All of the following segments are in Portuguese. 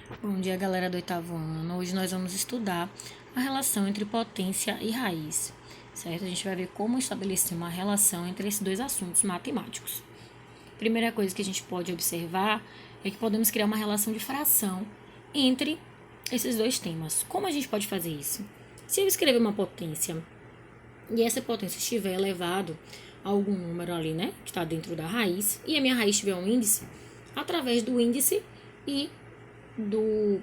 Bom dia, galera do oitavo ano. Hoje nós vamos estudar a relação entre potência e raiz, certo? A gente vai ver como estabelecer uma relação entre esses dois assuntos matemáticos. Primeira coisa que a gente pode observar é que podemos criar uma relação de fração entre esses dois temas. Como a gente pode fazer isso? Se eu escrever uma potência e essa potência estiver elevado a algum número ali, né, que está dentro da raiz, e a minha raiz tiver um índice, através do índice e do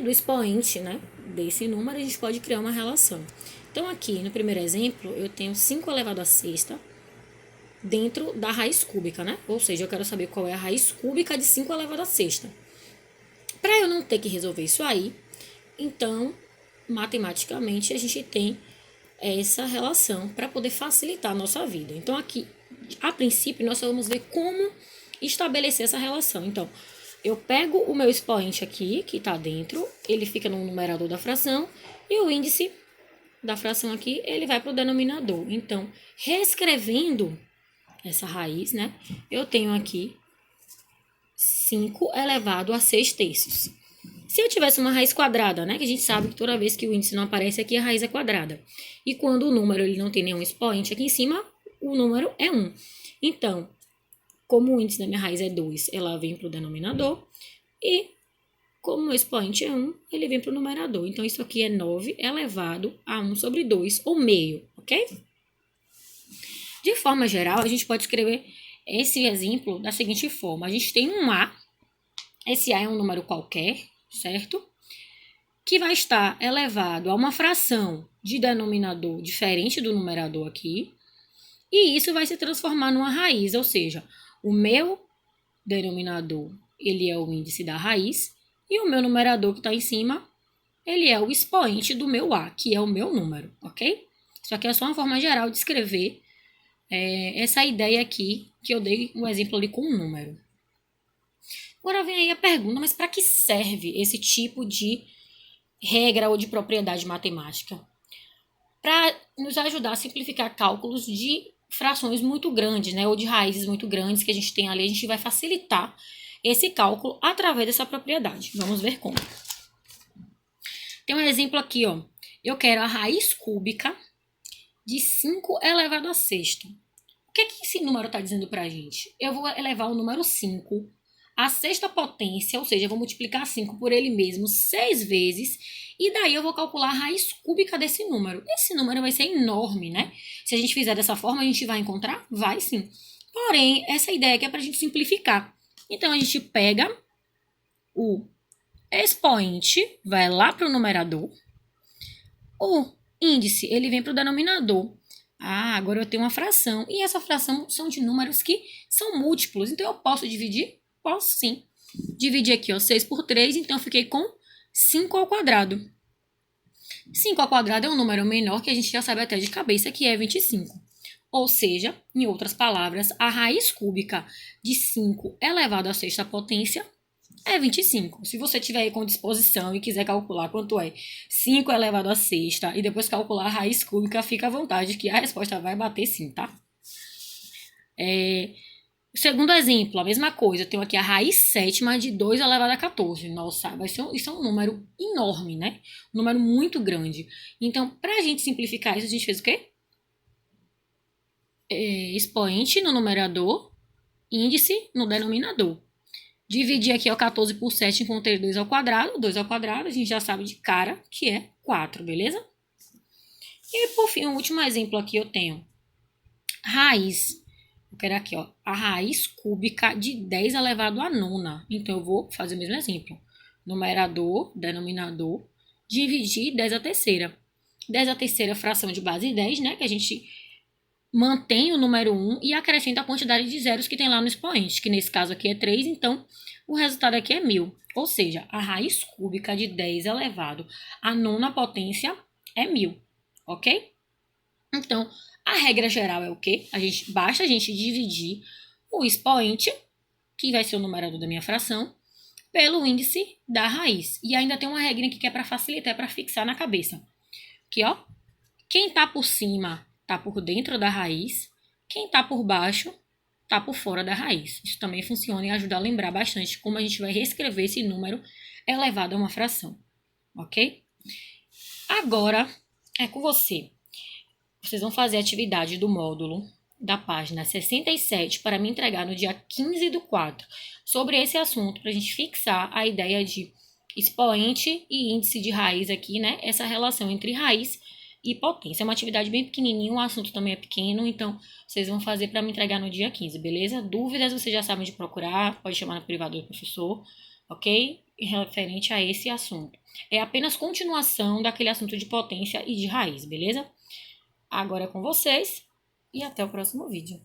do expoente, né, desse número, a gente pode criar uma relação. Então, aqui no primeiro exemplo, eu tenho 5 elevado a sexta dentro da raiz cúbica, né? Ou seja, eu quero saber qual é a raiz cúbica de 5 elevado a sexta. Para eu não ter que resolver isso aí, então, matematicamente, a gente tem essa relação para poder facilitar a nossa vida. Então, aqui, a princípio, nós só vamos ver como estabelecer essa relação. Então, eu pego o meu expoente aqui, que está dentro, ele fica no numerador da fração, e o índice da fração aqui, ele vai para o denominador. Então, reescrevendo essa raiz, né, eu tenho aqui 5 elevado a 6 terços. Se eu tivesse uma raiz quadrada, né, que a gente sabe que toda vez que o índice não aparece aqui, a raiz é quadrada. E quando o número ele não tem nenhum expoente aqui em cima, o número é 1. Então, como o índice da minha raiz é 2, ela vem para o denominador. E como o expoente é 1, ele vem para o numerador. Então, isso aqui é 9 elevado a 1 sobre 2, ou meio, ok? De forma geral, a gente pode escrever esse exemplo da seguinte forma. A gente tem um A, esse A é um número qualquer, certo? Que vai estar elevado a uma fração de denominador diferente do numerador aqui, e isso vai se transformar numa raiz, ou seja, o meu denominador, ele é o índice da raiz, e o meu numerador que está em cima, ele é o expoente do meu A, que é o meu número, ok? Isso aqui é só uma forma geral de escrever essa ideia aqui, que eu dei um exemplo ali com um número. Agora vem aí a pergunta, mas para que serve esse tipo de regra ou de propriedade matemática? Para nos ajudar a simplificar cálculos de frações muito grandes, né, ou de raízes muito grandes que a gente tem ali, a gente vai facilitar esse cálculo através dessa propriedade. Vamos ver como. Tem um exemplo aqui, ó. Eu quero a raiz cúbica de 5 elevado a sexta. O que esse número está dizendo para a gente? Eu vou elevar o número 5 à sexta potência, ou seja, eu vou multiplicar 5 por ele mesmo 6 vezes, e daí eu vou calcular a raiz cúbica desse número. Esse número vai ser enorme, né? Se a gente fizer dessa forma, a gente vai encontrar? Vai sim. Porém, essa ideia aqui é para a gente simplificar. Então, a gente pega o expoente, vai lá para o numerador, o índice, ele vem para o denominador. Ah, agora eu tenho uma fração. E essa fração são de números que são múltiplos. Então, eu posso dividir? Posso sim. Dividir aqui, ó, 6 por 3, então eu fiquei com 5 ao quadrado. 5 ao quadrado é um número menor que a gente já sabe até de cabeça, que é 25. Ou seja, em outras palavras, a raiz cúbica de 5 elevado à sexta potência é 25. Se você tiver aí com disposição e quiser calcular quanto é 5 elevado a sexta e depois calcular a raiz cúbica, fica à vontade que a resposta vai bater sim, tá? O segundo exemplo, a mesma coisa. Eu tenho aqui a raiz sétima de 2 elevado a 14. Nossa, isso é um número enorme, né? Um número muito grande. Então, para a gente simplificar isso, a gente fez o quê? Expoente no numerador, índice no denominador. Dividir aqui, ó, 14 por 7, encontrei 2 ao quadrado. 2 ao quadrado, a gente já sabe de cara que é 4, beleza? E, por fim, o último exemplo aqui eu tenho raiz. Eu quero aqui, ó, a raiz cúbica de 10 elevado a nona. Então, eu vou fazer o mesmo exemplo. Numerador, denominador, dividir 10 a terceira. 10 a terceira fração de base 10, né? Que a gente mantém o número 1 e acrescenta a quantidade de zeros que tem lá no expoente, que nesse caso aqui é 3, então o resultado aqui é 1000. Ou seja, a raiz cúbica de 10 elevado à nona potência é 1000, ok? Então, a regra geral é o quê? Basta a gente dividir o expoente, que vai ser o numerador da minha fração, pelo índice da raiz. E ainda tem uma regra aqui que é para facilitar, é para fixar na cabeça. Aqui, ó, quem está por cima está por dentro da raiz, quem está por baixo tá por fora da raiz. Isso também funciona e ajuda a lembrar bastante como a gente vai reescrever esse número elevado a uma fração, ok? Agora é com você. Vocês vão fazer a atividade do módulo da página 67 para me entregar no dia 15/4 sobre esse assunto, para a gente fixar a ideia de expoente e índice de raiz aqui, né? Essa relação entre raiz e potência. É uma atividade bem pequenininha, o assunto também é pequeno, então vocês vão fazer para me entregar no dia 15, beleza? Dúvidas vocês já sabem de procurar, pode chamar no privado do professor, ok? Referente a esse assunto. É apenas continuação daquele assunto de potência e de raiz, beleza? Agora é com vocês e até o próximo vídeo.